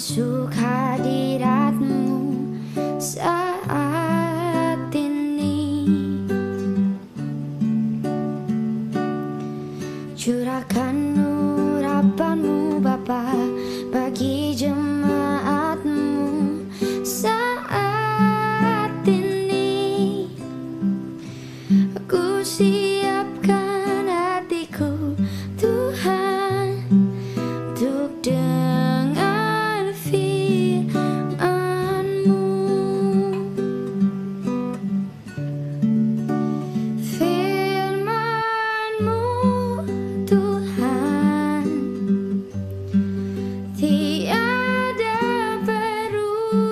masuk hadirat-Mu saat ini. Curahkan urapan-Mu Bapa bagi jemaat-Mu saat ini. Aku siapkan hatiku Tuhan untuk dengar firman-Mu. Firman-Mu Tuhan tiada berubah.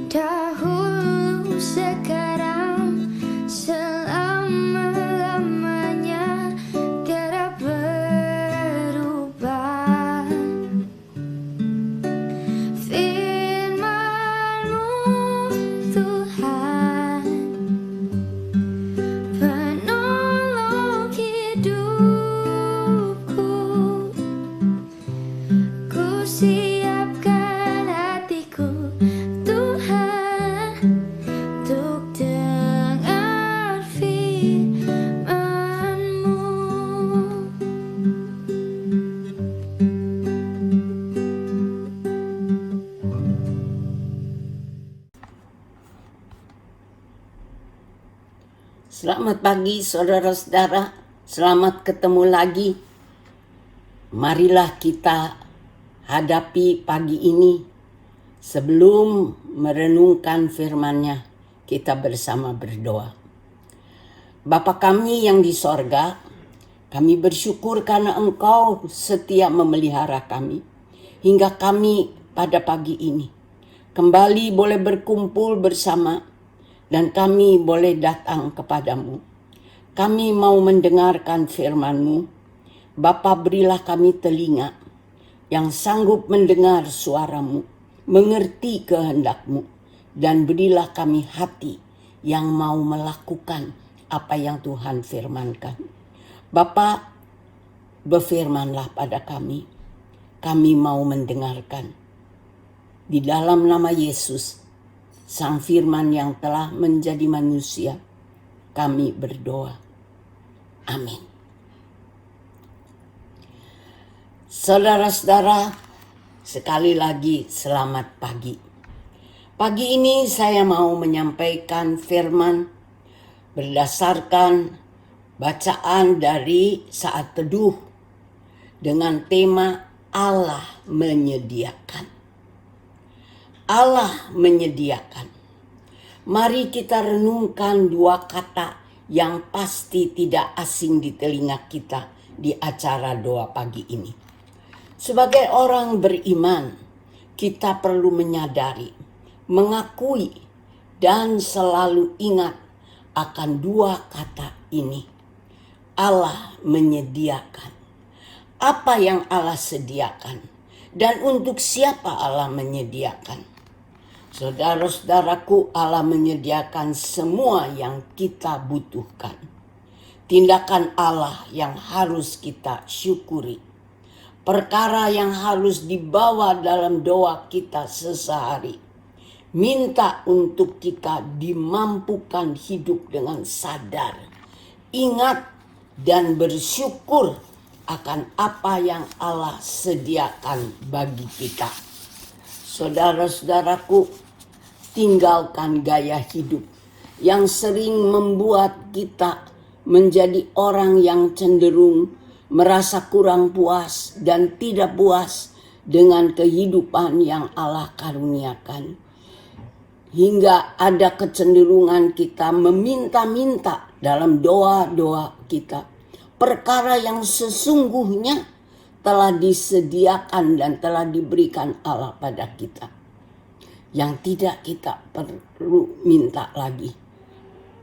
Dahulu, sekarang, selama-lamanya tiada berubah. Firman-Mu Tuhan penolong hidupku. Ku siapkan hatiku Tuhan untuk dengar firman-Mu. Selamat pagi saudara-saudara, selamat ketemu lagi. Marilah kita hadapi pagi ini. Sebelum merenungkan firman-Nya, kita bersama berdoa. Bapa kami yang di sorga, kami bersyukur karena Engkau setia memelihara kami, hingga kami pada pagi ini kembali boleh berkumpul bersama, dan kami boleh datang kepadamu. Kami mau mendengarkan firman-Mu. Bapa, berilah kami telinga yang sanggup mendengar suara-Mu, mengerti kehendak-Mu, dan berilah kami hati yang mau melakukan apa yang Tuhan firmankan. Bapa, berfirmanlah pada kami. Kami mau mendengarkan. Di dalam nama Yesus, Sang Firman yang telah menjadi manusia, kami berdoa. Amin. Saudara-saudara, sekali lagi selamat pagi. Pagi ini saya mau menyampaikan firman berdasarkan bacaan dari saat teduh dengan tema Allah menyediakan. Allah menyediakan. Mari kita renungkan dua kata yang pasti tidak asing di telinga kita di acara doa pagi ini. Sebagai orang beriman, kita perlu menyadari, mengakui, dan selalu ingat akan dua kata ini. Allah menyediakan. Apa yang Allah sediakan? Dan untuk siapa Allah menyediakan? Saudara-saudaraku, Allah menyediakan semua yang kita butuhkan. Tindakan Allah yang harus kita syukuri. Perkara yang harus dibawa dalam doa kita sesehari. Minta untuk kita dimampukan hidup dengan sadar. Ingat dan bersyukur akan apa yang Allah sediakan bagi kita. Saudara-saudaraku, tinggalkan gaya hidup yang sering membuat kita menjadi orang yang cenderung merasa kurang puas dan tidak puas dengan kehidupan yang Allah karuniakan. Hingga ada kecenderungan kita meminta-minta dalam doa-doa kita perkara yang sesungguhnya telah disediakan dan telah diberikan Allah pada kita. Yang tidak kita perlu minta lagi.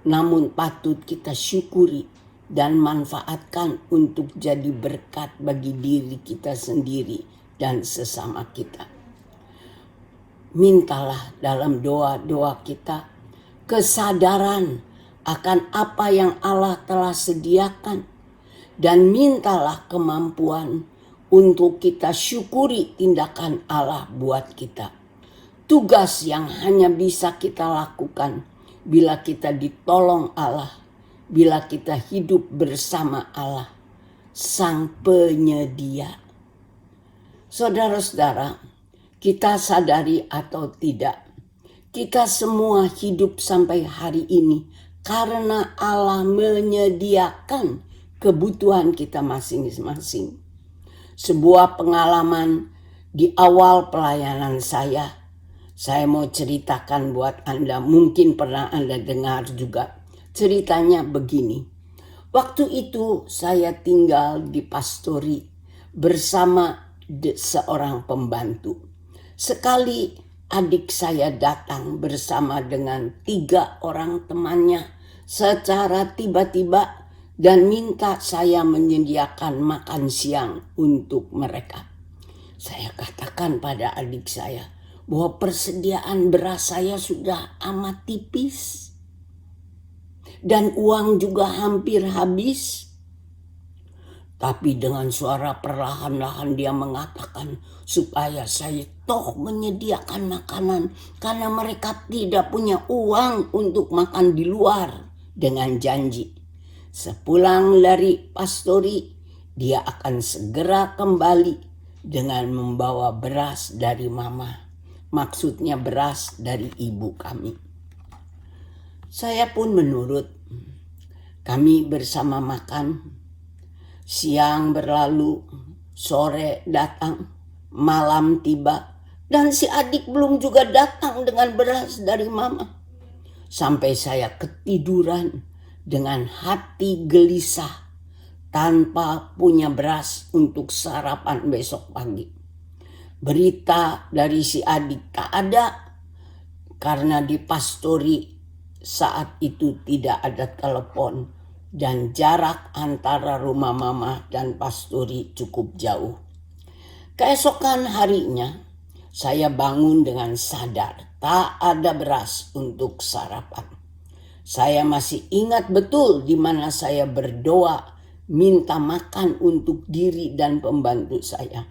Namun patut kita syukuri dan manfaatkan untuk jadi berkat bagi diri kita sendiri dan sesama kita. Mintalah dalam doa-doa kita kesadaran akan apa yang Allah telah sediakan dan mintalah kemampuan untuk kita syukuri tindakan Allah buat kita. Tugas yang hanya bisa kita lakukan bila kita ditolong Allah, bila kita hidup bersama Allah, Sang Penyedia. Saudara-saudara, kita sadari atau tidak, kita semua hidup sampai hari ini karena Allah menyediakan kebutuhan kita masing-masing. Sebuah pengalaman di awal pelayanan saya mau ceritakan buat Anda, mungkin pernah Anda dengar juga. Ceritanya begini, waktu itu saya tinggal di Pastori bersama seorang pembantu. Sekali adik saya datang bersama dengan 3 orang temannya secara tiba-tiba dan minta saya menyediakan makan siang untuk mereka. Saya katakan pada adik saya bahwa persediaan beras saya sudah amat tipis dan uang juga hampir habis. Tapi dengan suara perlahan-lahan dia mengatakan supaya saya toh menyediakan makanan karena mereka tidak punya uang untuk makan di luar, dengan janji sepulang dari Pastori dia akan segera kembali dengan membawa beras dari mama. Maksudnya beras dari ibu kami. Saya pun menurut. Kami bersama makan. Siang berlalu, sore datang, malam tiba, dan si adik belum juga datang dengan beras dari mama. Sampai saya ketiduran dengan hati gelisah tanpa punya beras untuk sarapan besok pagi. Berita dari si adik tak ada karena di Pastori saat itu tidak ada telepon. Dan jarak antara rumah mama dan Pastori cukup jauh. Keesokan harinya, saya bangun dengan sadar tak ada beras untuk sarapan. Saya masih ingat betul di mana saya berdoa minta makan untuk diri dan pembantu saya.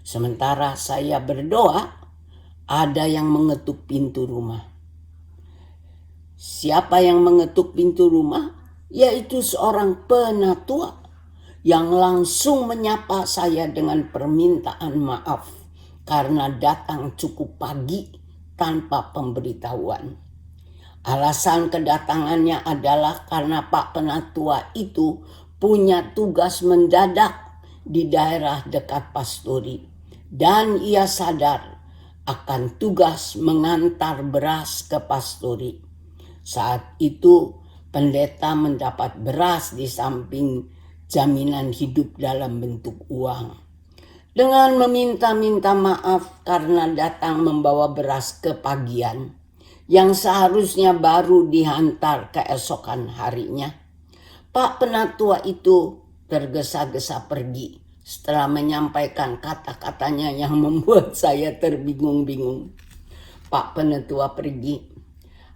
Sementara saya berdoa, ada yang mengetuk pintu rumah. Siapa yang mengetuk pintu rumah? Yaitu seorang penatua yang langsung menyapa saya dengan permintaan maaf karena datang cukup pagi tanpa pemberitahuan. Alasan kedatangannya adalah karena Pak Penatua itu punya tugas mendadak di daerah dekat Pastori dan ia sadar akan tugas mengantar beras ke Pastori. Saat itu pendeta mendapat beras di samping jaminan hidup dalam bentuk uang. Dengan meminta-minta maaf karena datang membawa beras kepagian yang seharusnya baru dihantar keesokan harinya, Pak Penatua itu tergesa-gesa pergi setelah menyampaikan kata-katanya yang membuat saya terbingung-bingung. Pak Penatua pergi,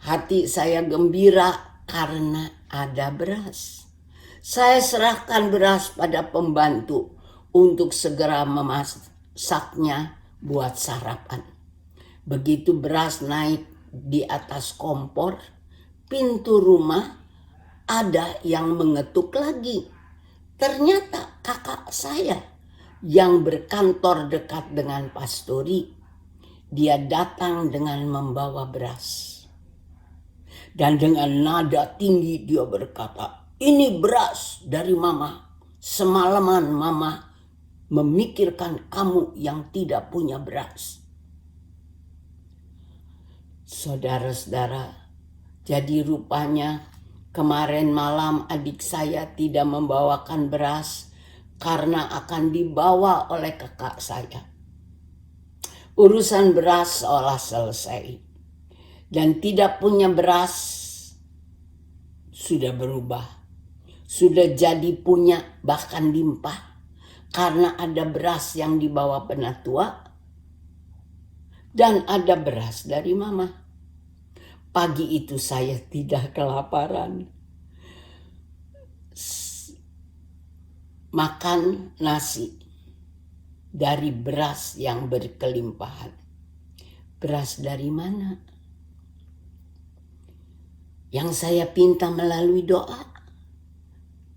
hati saya gembira karena ada beras. Saya serahkan beras pada pembantu untuk segera memasaknya buat sarapan. Begitu beras naik di atas kompor, pintu rumah ada yang mengetuk lagi. Ternyata kakak saya yang berkantor dekat dengan Pastori. Dia datang dengan membawa beras. Dan dengan nada tinggi dia berkata, "Ini beras dari mama. Semalaman mama memikirkan kamu yang tidak punya beras." Saudara-saudara, jadi rupanya kemarin malam adik saya tidak membawakan beras karena akan dibawa oleh kakak saya. Urusan beras seolah selesai. Dan tidak punya beras sudah berubah. Sudah jadi punya bahkan limpah. Karena ada beras yang dibawa Penatua. Dan ada beras dari mama. Pagi itu saya tidak kelaparan. makan nasi dari beras yang berkelimpahan. Beras dari mana? Yang saya pinta melalui doa?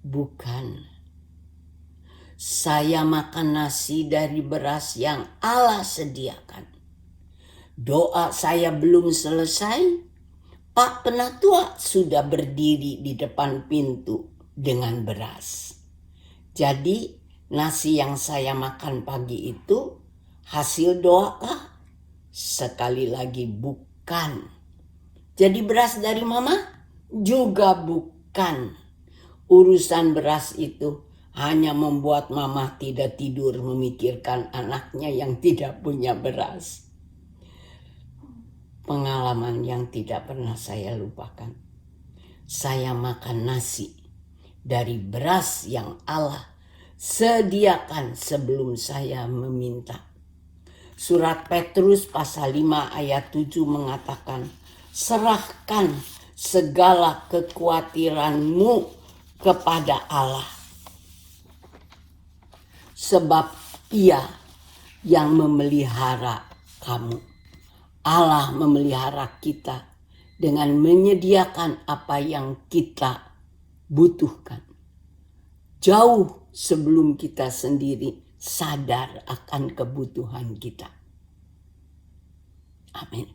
Bukan. Saya makan nasi dari beras yang Allah sediakan. Doa saya belum selesai, Pak Penatua sudah berdiri di depan pintu dengan beras. Jadi nasi yang saya makan pagi itu hasil doa kah? Sekali lagi bukan. Jadi beras dari mama? Juga bukan. Urusan beras itu hanya membuat mama tidak tidur memikirkan anaknya yang tidak punya beras. Pengalaman yang tidak pernah saya lupakan. Saya makan nasi dari beras yang Allah sediakan sebelum saya meminta. Surat Petrus pasal 5 ayat 7 mengatakan, serahkan segala kekhawatiranmu kepada Allah. Sebab Ia yang memelihara kamu. Allah memelihara kita dengan menyediakan apa yang kita butuhkan. Jauh sebelum kita sendiri sadar akan kebutuhan kita. Amin.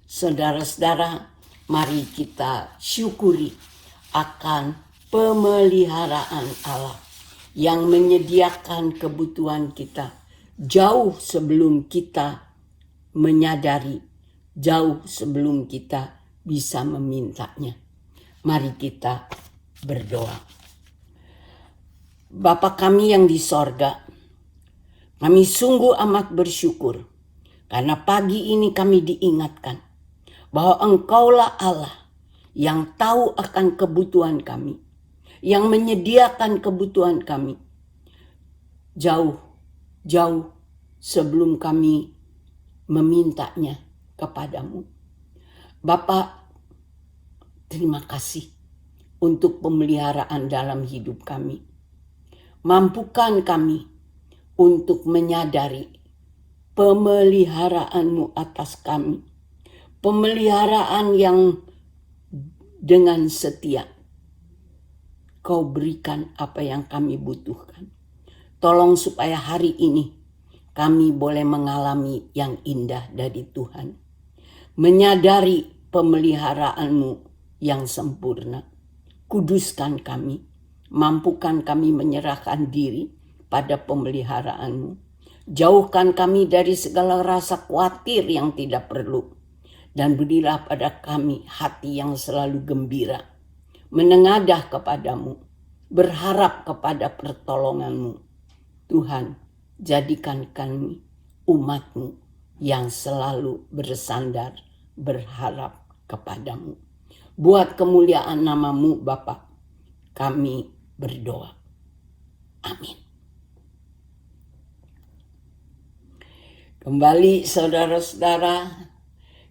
Saudara-saudara, mari kita syukuri akan pemeliharaan Allah yang menyediakan kebutuhan kita jauh sebelum kita menyadari, jauh sebelum kita bisa memintanya. Mari kita berdoa. Bapa kami yang di sorga, kami sungguh amat bersyukur karena pagi ini kami diingatkan bahwa Engkaulah Allah yang tahu akan kebutuhan kami, yang menyediakan kebutuhan kami jauh sebelum kami memintanya kepadamu. Bapa, terima kasih untuk pemeliharaan dalam hidup kami. Mampukan kami untuk menyadari pemeliharaanmu atas kami. Pemeliharaan yang dengan setia Kau berikan apa yang kami butuhkan. Tolong supaya hari ini kami boleh mengalami yang indah dari Tuhan. Menyadari pemeliharaanmu yang sempurna. Kuduskan kami. Mampukan kami menyerahkan diri pada pemeliharaanmu. Jauhkan kami dari segala rasa khawatir yang tidak perlu. Dan berilah pada kami hati yang selalu gembira. Menengadah kepadamu. Berharap kepada pertolonganmu. Tuhan, jadikan kami umat-Mu yang selalu bersandar, berharap kepadamu. Buat kemuliaan nama-Mu Bapa, kami berdoa. Amin. Kembali saudara-saudara,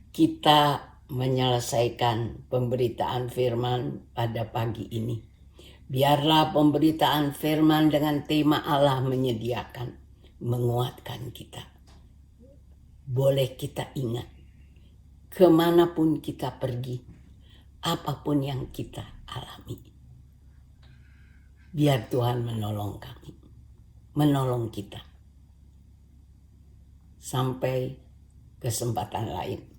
kita menyelesaikan pemberitaan firman pada pagi ini. Biarlah pemberitaan firman dengan tema Allah menyediakan, menguatkan kita. Boleh kita ingat, kemanapun kita pergi, apapun yang kita alami. Biar Tuhan menolong kami, menolong kita. Sampai kesempatan lain.